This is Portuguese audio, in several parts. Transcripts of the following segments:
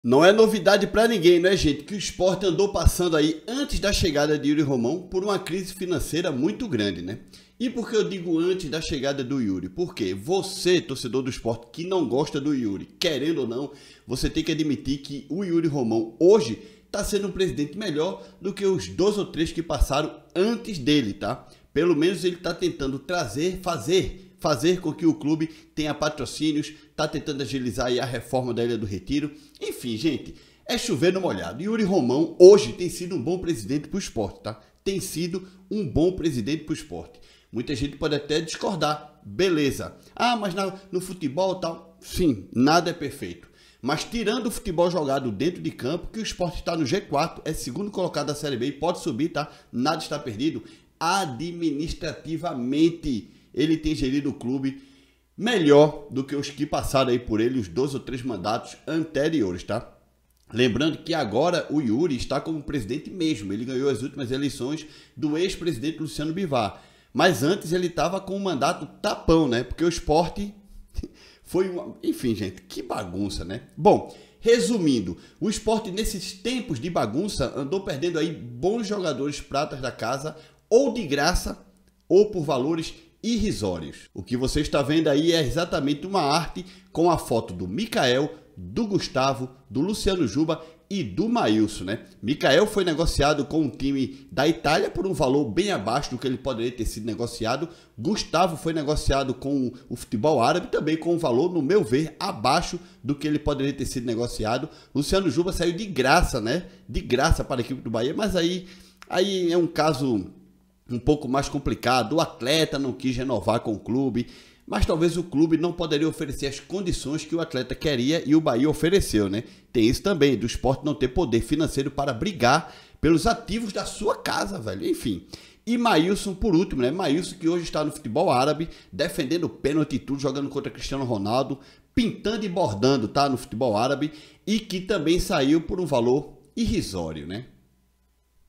Não é novidade para ninguém, né, gente, que o Sport andou passando aí, antes da chegada de Yuri Romão, por uma crise financeira muito grande, né? E por que eu digo antes da chegada do Yuri? Porque você, torcedor do Sport, que não gosta do Yuri, querendo ou não, você tem que admitir que o Yuri Romão hoje está sendo um presidente melhor do que os 2 ou 3 que passaram antes dele, tá? Pelo menos ele está tentando fazer com que o clube tenha patrocínios, está tentando agilizar aí a reforma da Ilha do Retiro. Enfim, gente, é chover no molhado. Yuri Romão hoje tem sido um bom presidente para o esporte, tá? Tem sido um bom presidente para o esporte. Muita gente pode até discordar, beleza. Ah, mas no futebol tal, sim, nada é perfeito. Mas tirando o futebol jogado dentro de campo, que o Sport está no G4, é segundo colocado da Série B e pode subir, tá? Nada está perdido. Administrativamente, ele tem gerido o clube melhor do que os que passaram aí por ele, os 2 ou 3 mandatos anteriores, tá? Lembrando que agora o Yuri está como presidente mesmo. Ele ganhou as últimas eleições do ex-presidente Luciano Bivar. Mas antes ele estava com um mandato tapão, né? Porque o Sport foi uma... Enfim, gente, que bagunça, né? Bom, resumindo, o Sport nesses tempos de bagunça andou perdendo aí bons jogadores pratas da casa, ou de graça, ou por valores irrisórios. O que você está vendo aí é exatamente uma arte com a foto do Mikael, do Gustavo, do Luciano Juba e do Maílson, né? Mikael foi negociado com um time da Itália por um valor bem abaixo do que ele poderia ter sido negociado. Gustavo foi negociado com o futebol árabe também com um valor, no meu ver, abaixo do que ele poderia ter sido negociado. Luciano Juba saiu de graça, né? De graça para a equipe do Bahia, mas aí é um caso um pouco mais complicado. O atleta não quis renovar com o clube, mas talvez o clube não poderia oferecer as condições que o atleta queria e o Bahia ofereceu, né? Tem isso também, do Sport não ter poder financeiro para brigar pelos ativos da sua casa, velho. Enfim. E Maílson, por último, né? Maílson, que hoje está no futebol árabe, defendendo pênalti e tudo, jogando contra Cristiano Ronaldo, pintando e bordando, tá? No futebol árabe, e que também saiu por um valor irrisório, né?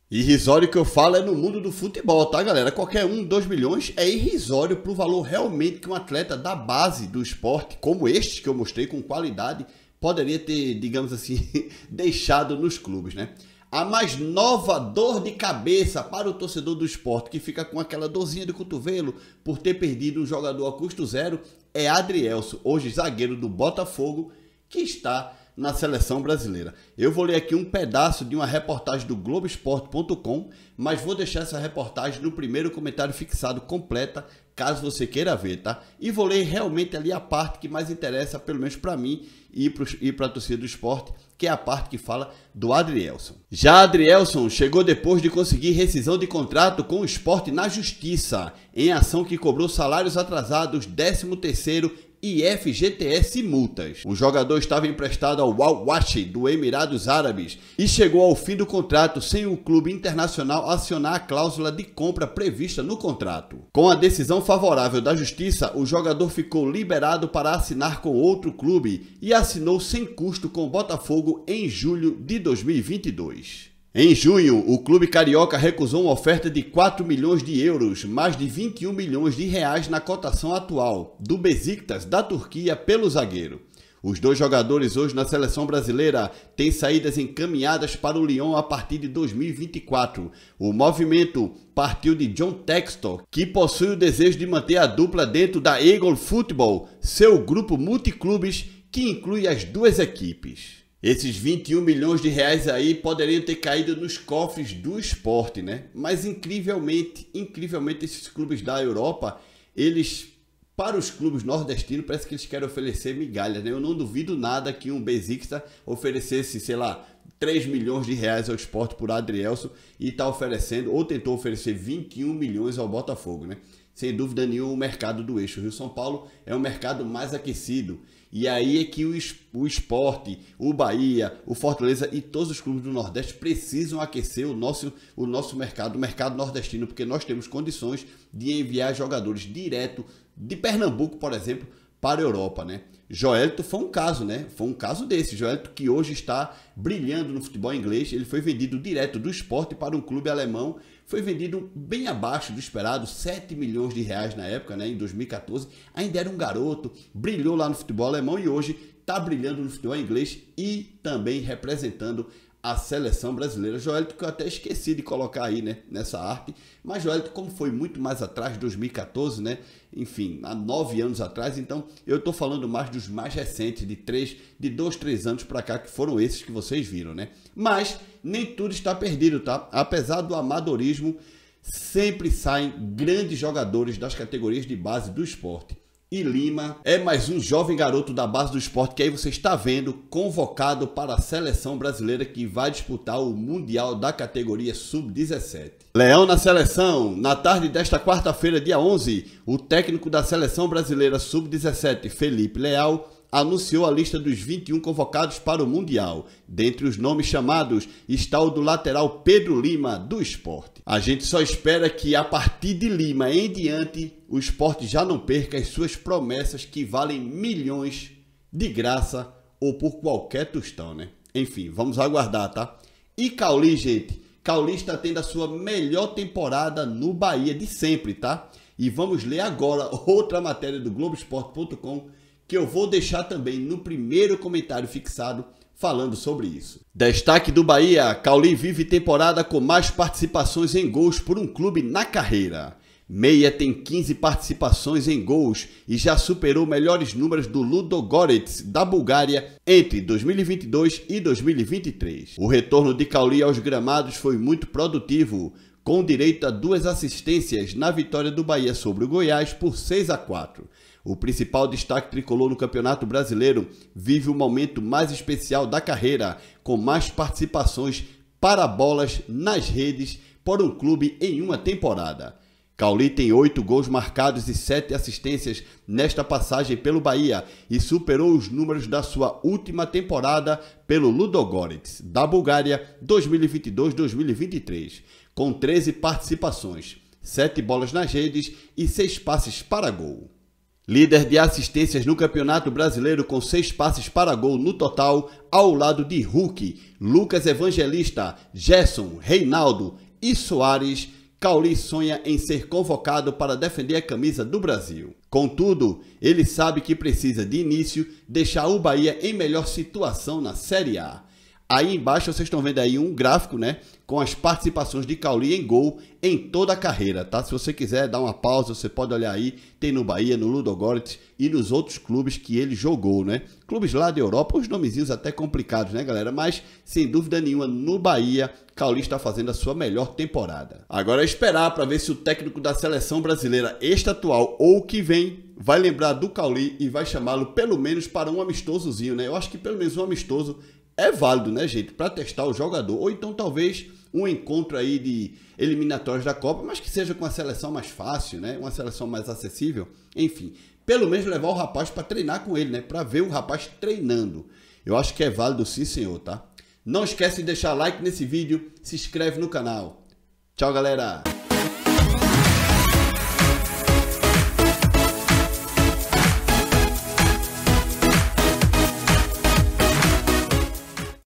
Irrisório que eu falo é no mundo do futebol, tá, galera? Qualquer 2 milhões é irrisório pro valor realmente que um atleta da base do esporte, como este que eu mostrei, com qualidade, poderia ter, digamos assim, deixado nos clubes, né? A mais nova dor de cabeça para o torcedor do esporte, que fica com aquela dorzinha de cotovelo por ter perdido um jogador a custo zero, é Adrielson, hoje zagueiro do Botafogo, que está na seleção brasileira. Eu vou ler aqui um pedaço de uma reportagem do Globoesporte.com, mas vou deixar essa reportagem no primeiro comentário fixado completa, caso você queira ver, tá? E vou ler realmente ali a parte que mais interessa, pelo menos para mim e para a torcida do esporte, que é a parte que fala do Adrielson. Já Adrielson chegou depois de conseguir rescisão de contrato com o Sport na Justiça, em ação que cobrou salários atrasados, 13º e FGTS e multas. O jogador estava emprestado ao Al Washi do Emirados Árabes e chegou ao fim do contrato sem o clube internacional acionar a cláusula de compra prevista no contrato. Com a decisão favorável da Justiça, o jogador ficou liberado para assinar com outro clube e assinou sem custo com o Botafogo em julho de 2022. Em junho, o clube carioca recusou uma oferta de 4 milhões de euros, mais de 21 milhões de reais na cotação atual, do Besiktas da Turquia pelo zagueiro. Os 2 jogadores hoje na seleção brasileira têm saídas encaminhadas para o Lyon a partir de 2024. O movimento partiu de John Textor, que possui o desejo de manter a dupla dentro da Eagle Football, seu grupo multiclubes que inclui as 2 equipes. Esses 21 milhões de reais aí poderiam ter caído nos cofres do esporte, né? Mas incrivelmente esses clubes da Europa, eles, para os clubes nordestinos, parece que eles querem oferecer migalhas, né? Eu não duvido nada que um Besiktas oferecesse, sei lá, 3 milhões de reais ao esporte por Adrielson e está oferecendo, ou tentou oferecer 21 milhões ao Botafogo, né? Sem dúvida nenhuma, o mercado do eixo Rio-São Paulo é um mercado mais aquecido. E aí é que o esporte, o Bahia, o Fortaleza e todos os clubes do Nordeste precisam aquecer o nosso mercado, o mercado nordestino, porque nós temos condições de enviar jogadores direto de Pernambuco, por exemplo, para a Europa, né? Joelito foi um caso, né? Foi um caso desse. Joelito, que hoje está brilhando no futebol inglês, ele foi vendido direto do Sport para um clube alemão, foi vendido bem abaixo do esperado, 7 milhões de reais na época, né? Em 2014. Ainda era um garoto, brilhou lá no futebol alemão e hoje tá brilhando no futebol inglês e também representando a seleção brasileira. Joelito, que eu até esqueci de colocar aí, né, nessa arte, mas Joelito, como foi muito mais atrás, 2014, né, enfim, há 9 anos atrás, então eu tô falando mais dos mais recentes, de 2, 3 anos para cá, que foram esses que vocês viram, né. Mas nem tudo está perdido, tá? Apesar do amadorismo, sempre saem grandes jogadores das categorias de base do esporte. E Lima é mais um jovem garoto da base do esporte que aí você está vendo convocado para a seleção brasileira que vai disputar o Mundial da categoria Sub-17. Leão na seleção. Na tarde desta quarta-feira, dia 11, o técnico da seleção brasileira Sub-17, Felipe Leal, anunciou a lista dos 21 convocados para o Mundial. Dentre os nomes chamados está o do lateral Pedro Lima, do Sport. A gente só espera que a partir de Lima em diante, o Sport já não perca as suas promessas que valem milhões de graça ou por qualquer tostão, né? Enfim, vamos aguardar, tá? E Cauli, gente, Cauli está tendo a sua melhor temporada no Bahia de sempre, tá? E vamos ler agora outra matéria do Globoesporte.com que eu vou deixar também no primeiro comentário fixado falando sobre isso. Destaque do Bahia, Cauli vive temporada com mais participações em gols por um clube na carreira. Meia tem 15 participações em gols e já superou melhores números do Ludogorets da Bulgária entre 2022 e 2023. O retorno de Cauli aos gramados foi muito produtivo, com direito a 2 assistências na vitória do Bahia sobre o Goiás por 6-4. O principal destaque tricolor no Campeonato Brasileiro vive o momento mais especial da carreira, com mais participações para bolas nas redes por um clube em uma temporada. Cauli tem 8 gols marcados e 7 assistências nesta passagem pelo Bahia e superou os números da sua última temporada pelo Ludogorets da Bulgária 2022-2023, com 13 participações, 7 bolas nas redes e 6 passes para gol. Líder de assistências no Campeonato Brasileiro com 6 passes para gol no total, ao lado de Hulk, Lucas Evangelista, Gerson, Reinaldo e Soares, Cauli sonha em ser convocado para defender a camisa do Brasil. Contudo, ele sabe que precisa de início deixar o Bahia em melhor situação na Série A. Aí embaixo vocês estão vendo aí um gráfico, né, com as participações de Cauli em gol em toda a carreira, tá? Se você quiser dar uma pausa, você pode olhar aí, tem no Bahia, no Ludogorets e nos outros clubes que ele jogou, né? Clubes lá da Europa, uns nomezinhos até complicados, né, galera? Mas, sem dúvida nenhuma, no Bahia, Cauli está fazendo a sua melhor temporada. Agora é esperar para ver se o técnico da seleção brasileira, este atual ou o que vem, vai lembrar do Cauli e vai chamá-lo pelo menos para um amistosozinho, né? Eu acho que pelo menos um amistoso é válido, né, gente, para testar o jogador. Ou então talvez um encontro aí de eliminatórios da Copa, mas que seja com uma seleção mais fácil, né, uma seleção mais acessível. Enfim, pelo menos levar o rapaz para treinar com ele, né, para ver o rapaz treinando. Eu acho que é válido sim, senhor, tá? Não esquece de deixar like nesse vídeo, se inscreve no canal. Tchau, galera!